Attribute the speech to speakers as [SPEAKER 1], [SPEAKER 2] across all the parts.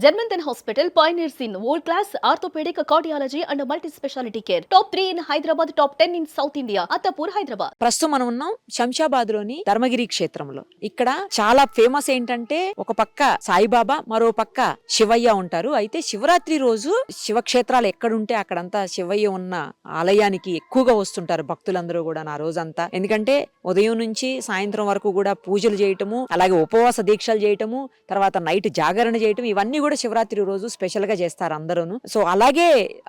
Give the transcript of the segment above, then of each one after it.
[SPEAKER 1] Janmanthan Hospital pioneers in world-class orthopedic cardiology and multi-specialty care. Top 3 in Hyderabad, top 10 in South India. Attapur, Hyderabad.
[SPEAKER 2] ప్రస్తుతం మనం ఉన్నాం శంషాబాద్ లోని ధర్మగిరి క్షేత్రంలో. ఇక్కడ చాలా ఫేమస్ ఏంటంటే ఒక పక్క సాయిబాబా, మరో పక్క శివయ్య ఉంటారు. అయితే శివరాత్రి రోజు శివక్షేత్రాలు ఎక్కడుంటే అక్కడంతా శివయ్య ఉన్న ఆలయానికి ఎక్కువగా వస్తుంటారు భక్తులందరూ కూడా ఆ రోజంతా. ఎందుకంటే ఉదయం నుంచి సాయంత్రం వరకు కూడా పూజలు చేయటము, అలాగే ఉపవాస దీక్షలు చేయటము, తర్వాత నైట్ జాగరణ చేయటం, ఇవన్నీ కూడా శివరాత్రి రోజు స్పెషల్ గా చేస్తారు అందరూను. సో అలాగే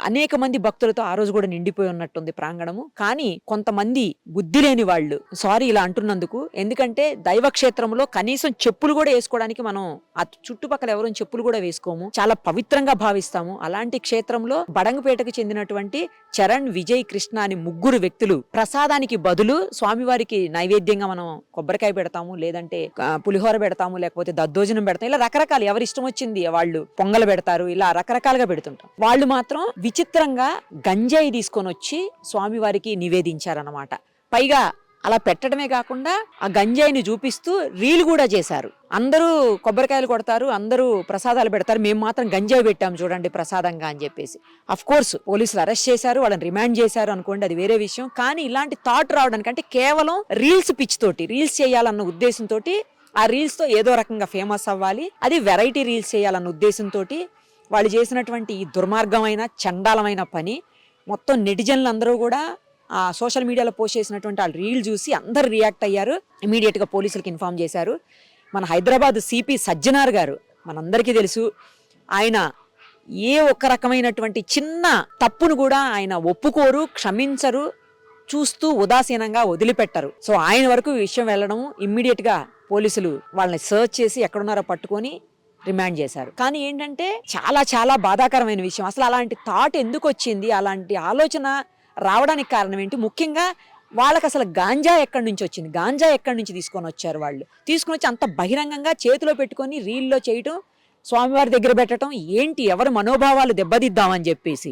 [SPEAKER 2] అనేక మంది భక్తులతో ఆ రోజు కూడా నిండిపోయి ఉన్నట్టుంది ప్రాంగణము. కానీ కొంతమంది బుద్ధి లేని వాళ్ళు, సారీ ఇలా అంటున్నందుకు, ఎందుకంటే దైవ క్షేత్రంలో కనీసం చెప్పులు కూడా వేసుకోవడానికి మనం ఆ చుట్టుపక్కల ఎవరో చెప్పులు కూడా వేసుకోము, చాలా పవిత్రంగా భావిస్తాము. అలాంటి క్షేత్రంలో బడంగపేటకు చెందినటువంటి చరణ్, విజయ్, కృష్ణ అని ముగ్గురు వ్యక్తులు ప్రసాదానికి బదులు స్వామివారికి నైవేద్యంగా మనం కొబ్బరికాయ పెడతాము, లేదంటే పులిహోర పెడతాము, లేకపోతే దద్దోజనం పెడతాం, ఇలా రకరకాలు ఎవరి ఇష్టం వచ్చింది వాళ్ళు పొంగలు పెడతారు, ఇలా రకరకాలుగా పెడుతుంటాం. వాళ్ళు మాత్రం విచిత్రంగా గంజాయి తీసుకొని వచ్చి స్వామివారికి నివేదించారన్నమాట. పైగా అలా పెట్టడమే కాకుండా ఆ గంజాయిని చూపిస్తూ రీల్ కూడా చేశారు. అందరూ కొబ్బరికాయలు కొడతారు, అందరూ ప్రసాదాలు పెడతారు, మేము మాత్రం గంజాయి పెట్టాము చూడండి ప్రసాదంగా అని చెప్పేసి. అఫ్ కోర్స్ పోలీసులు అరెస్ట్ చేశారు, వాళ్ళని రిమాండ్ చేశారు అనుకోండి, అది వేరే విషయం. కానీ ఇలాంటి థాట్ రావడానికి అంటే కేవలం రీల్స్ పిచ్ తోటి, రీల్స్ చేయాలన్న ఉద్దేశంతో, ఆ రీల్స్ తో ఏదో రకంగా ఫేమస్ అవ్వాలి, అది వెరైటీ రీల్స్ చేయాలన్న ఉద్దేశంతో వాళ్ళు చేసినటువంటి ఈ దుర్మార్గమైన చండాలమైన పని మొత్తం నెటిజన్లు అందరూ కూడా ఆ సోషల్ మీడియాలో పోస్ట్ చేసినటువంటి ఆ రీల్ చూసి అందరు రియాక్ట్ అయ్యారు. ఇమీడియట్ గా పోలీసులకు ఇన్ఫార్మ్ చేశారు. మన హైదరాబాద్ సిపి సజ్జనార్ గారు, మనందరికీ తెలుసు, ఆయన ఏ ఒక్క రకమైనటువంటి చిన్న తప్పును కూడా ఆయన ఒప్పుకోరు, క్షమించరు, చూస్తూ ఉదాసీనంగా వదిలిపెట్టరు. సో ఆయన వరకు ఈ విషయం వెళ్ళడం, ఇమ్మీడియట్ గా పోలీసులు వాళ్ళని సర్చ్ చేసి ఎక్కడున్నారో పట్టుకొని రిమాండ్ చేశారు. కానీ ఏంటంటే చాలా చాలా బాధాకరమైన విషయం, అసలు అలాంటి థాట్ ఎందుకు వచ్చింది, అలాంటి ఆలోచన రావడానికి కారణం ఏంటి, ముఖ్యంగా వాళ్ళకి అసలు గాంజా ఎక్కడి నుంచి వచ్చింది, గాంజా ఎక్కడి నుంచి తీసుకొని వచ్చారు, వాళ్ళు తీసుకొని వచ్చి అంత బహిరంగంగా చేతిలో పెట్టుకొని రీల్లో చేయటం, స్వామివారి దగ్గర పెట్టడం ఏంటి, ఎవరి మనోభావాలు దెబ్బతిద్దామని చెప్పేసి,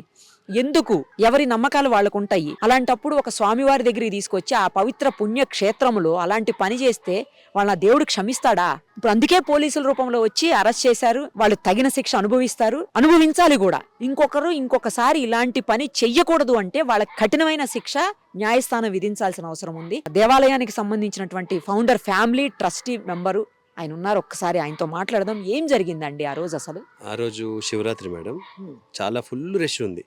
[SPEAKER 2] ఎందుకు, ఎవరి నమ్మకాలు వాళ్ళకు ఉంటాయి. అలాంటప్పుడు ఒక స్వామివారి దగ్గరికి తీసుకొచ్చి ఆ పవిత్ర పుణ్య క్షేత్రములో అలాంటి పని చేస్తే వాళ్ళ దేవుడు క్షమిస్తాడా? ఇప్పుడు అందుకే పోలీసుల రూపంలో వచ్చి అరెస్ట్ చేశారు. వాళ్ళు తగిన శిక్ష అనుభవిస్తారు, అనుభవించాలి కూడా. ఇంకొకసారి ఇలాంటి పని చెయ్యకూడదు అంటే వాళ్ళకి కఠినమైన శిక్ష న్యాయస్థానం విధించాల్సిన అవసరం ఉంది. దేవాలయానికి సంబంధించినటువంటి ఫౌండర్ ఫ్యామిలీ ట్రస్టీ మెంబరు ఆయన ఉన్నారు, ఒక్కసారి ఆయనతో మాట్లాడదాం. ఏం జరిగిందండి ఆ రోజు? అసలు
[SPEAKER 3] ఆ రోజు శివరాత్రి మేడం, చాలా ఫుల్ రష్ ఉంది,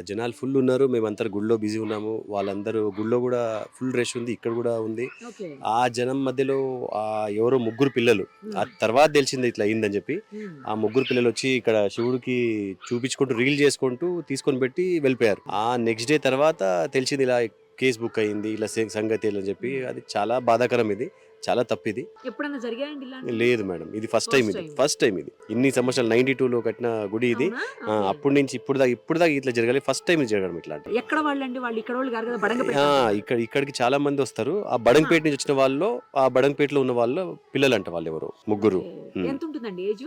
[SPEAKER 3] జనాలు ఫుల్ ఉన్నారు. మేమంతా గుళ్ళో బిజీ ఉన్నాము, వాళ్ళందరూ గుళ్ళో కూడా ఫుల్ రష్ ఉంది, ఇక్కడ కూడా ఉంది. ఆ జనం మధ్యలో ఎవరో ముగ్గురు పిల్లలు, ఆ తర్వాత తెలిసింది ఇట్లా అయిందని చెప్పి, ఆ ముగ్గురు పిల్లలు వచ్చి ఇక్కడ శివుడికి చూపించుకుంటూ రీల్ చేసుకుంటూ తీసుకొని పెట్టి వెళ్ళిపోయారు. ఆ నెక్స్ట్ డే తర్వాత తెలిసింది ఇలా కేసు బుక్ అయింది, ఇలా సంగతి అని చెప్పి. అది చాలా బాధాకరం, ఇది చాలా తప్పిది.
[SPEAKER 2] ఎప్పుడన్నా జరిగాయండి?
[SPEAKER 3] లేదు మేడం, ఇది ఫస్ట్ టైం ఇది ఇన్ని సంవత్సరాలు 92లో కట్టిన గుడి ఇది. అప్పటి నుంచి ఇప్పుడు దాకా ఇట్లా జరగాలి, ఫస్ట్ టైం జరగడం ఇట్లాంటి.
[SPEAKER 2] ఎక్కడ వాళ్ళండి? వాళ్ళు ఇక్కడ వాళ్ళు కాదు కదా,
[SPEAKER 3] ఇక్కడికి చాలా మంది వస్తారు. ఆ బడంగపేట నుంచి వచ్చిన వాళ్ళు, ఆ బడంగపేటలో ఉన్న వాళ్ళు పిల్లలు అంట, వాళ్ళు ఎవరు ముగ్గురు.
[SPEAKER 2] ఎంత ఉంటుందండి ఏజ్?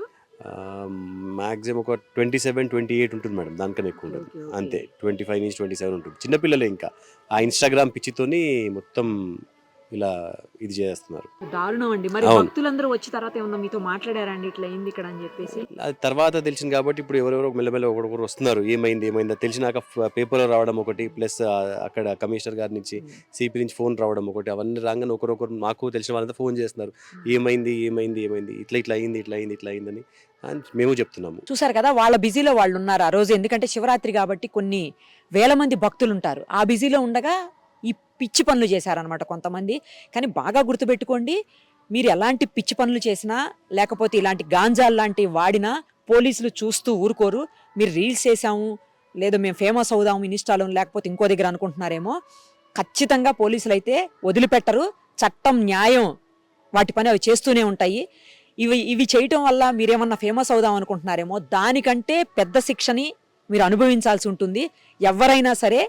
[SPEAKER 3] మాక్సిమం ఒక 27-28 ఉంటుంది మేడం, దానికన్నా ఎక్కువ ఉంటుంది. అంతే, 25 నుంచి 27 ఉంటుంది. చిన్నపిల్లలే. ఇంకా ఆ ఇన్స్టాగ్రామ్ పిచ్చితోని మొత్తం ఇలా ఇది చేస్తున్నారు.
[SPEAKER 2] దారుణం అండి. మరి భక్తులందరూ వచ్చి తర్వాత ఏమన్నా మీతో మాట్లాడారండి ఇట్లా అయింది ఇక్కడ అని చెప్పేసి?
[SPEAKER 3] అది తర్వాత తెలిసింది కాబట్టి ఇప్పుడు ఎవరెవరో మెల్లమెల్ల ఒకరు వస్తున్నారు, ఏమైందా తెలిసినాక పేపర్లో రావడం ఒకటి, ప్లస్ అక్కడ కమిషనర్ గారి నుంచి, సిపి నుంచి ఫోన్ రావడం ఒకటి, అవన్నీ రాగానే ఒకరొకరు మాకు తెలిసిన వాళ్ళంతా ఫోన్ చేస్తున్నారు, ఏమైంది ఇట్లా అయిందని మేము చెప్తున్నాము.
[SPEAKER 2] చూసారు కదా, వాళ్ళ బిజీలో వాళ్ళు ఉన్నారు ఆ రోజు. ఎందుకంటే శివరాత్రి కాబట్టి కొన్ని వేల మంది భక్తులు ఉంటారు. ఆ బిజీలో ఉండగా ఈ పిచ్చి పనులు చేశారనమాట కొంతమంది. కానీ బాగా గుర్తుపెట్టుకోండి, మీరు ఎలాంటి పిచ్చి పనులు చేసినా, లేకపోతే ఇలాంటి గాంజాలు లాంటివి వాడినా పోలీసులు చూస్తూ ఊరుకోరు. మీరు రీల్స్ చేసాము, లేదా మేము ఫేమస్ అవుదాము ఇన్స్టాలో, లేకపోతే ఇంకో దగ్గర అనుకుంటున్నారేమో, ఖచ్చితంగా పోలీసులు అయితే వదిలిపెట్టరు. చట్టం, న్యాయం వాటి పని అవి చేస్తూనే ఉంటాయి. ఇవి చేయటం వల్ల మీరేమన్నా ఫేమస్ అవుదాం అనుకుంటున్నారేమో, దానికంటే పెద్ద శిక్షని మీరు అనుభవించాల్సి ఉంటుంది. ఎవరైనా సరే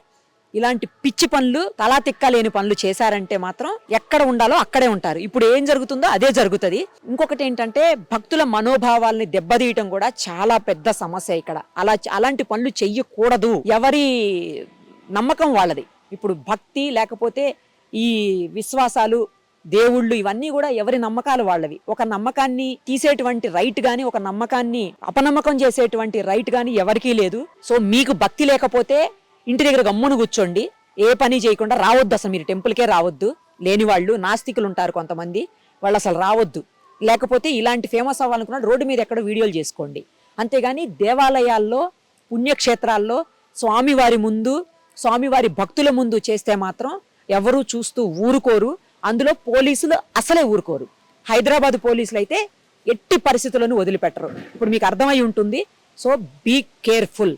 [SPEAKER 2] ఇలాంటి పిచ్చి పనులు, తలా తిక్కలేని పనులు చేశారంటే మాత్రం ఎక్కడ ఉండాలో అక్కడే ఉంటారు. ఇప్పుడు ఏం జరుగుతుందో అదే జరుగుతుంది. ఇంకొకటి ఏంటంటే, భక్తుల మనోభావాల్ని దెబ్బతీయటం కూడా చాలా పెద్ద సమస్య ఇక్కడ. అలాంటి పనులు చెయ్యకూడదు. ఎవరి నమ్మకం వాళ్ళది. ఇప్పుడు భక్తి లేకపోతే ఈ విశ్వాసాలు దేవుళ్ళు ఇవన్నీ కూడా ఎవరి నమ్మకాలు వాళ్ళవి. ఒక నమ్మకాన్ని తీసేటువంటి రైట్ గాని, ఒక నమ్మకాన్ని అపనమ్మకం చేసేటువంటి రైట్ గాని ఎవరికీ లేదు. సో మీకు భక్తి లేకపోతే ఇంటి దగ్గర గమ్మును కూర్చోండి, ఏ పని చేయకుండా రావద్దు. అసలు మీరు టెంపుల్కే రావద్దు. లేని వాళ్ళు నాస్తికులు ఉంటారు కొంతమంది, వాళ్ళు అసలు రావద్దు. లేకపోతే ఇలాంటి ఫేమస్ అవ్వాలనుకున్న రోడ్డు మీద ఎక్కడో వీడియోలు చేసుకోండి. అంతేగాని దేవాలయాల్లో, పుణ్యక్షేత్రాల్లో స్వామివారి ముందు, స్వామివారి భక్తుల ముందు చేస్తే మాత్రం ఎవరూ చూస్తూ ఊరుకోరు. అందులో పోలీసులు అసలే ఊరుకోరు. హైదరాబాద్ పోలీసులు అయితే ఎట్టి పరిస్థితులను వదిలిపెట్టరు. ఇప్పుడు మీకు అర్థమై ఉంటుంది. So be careful.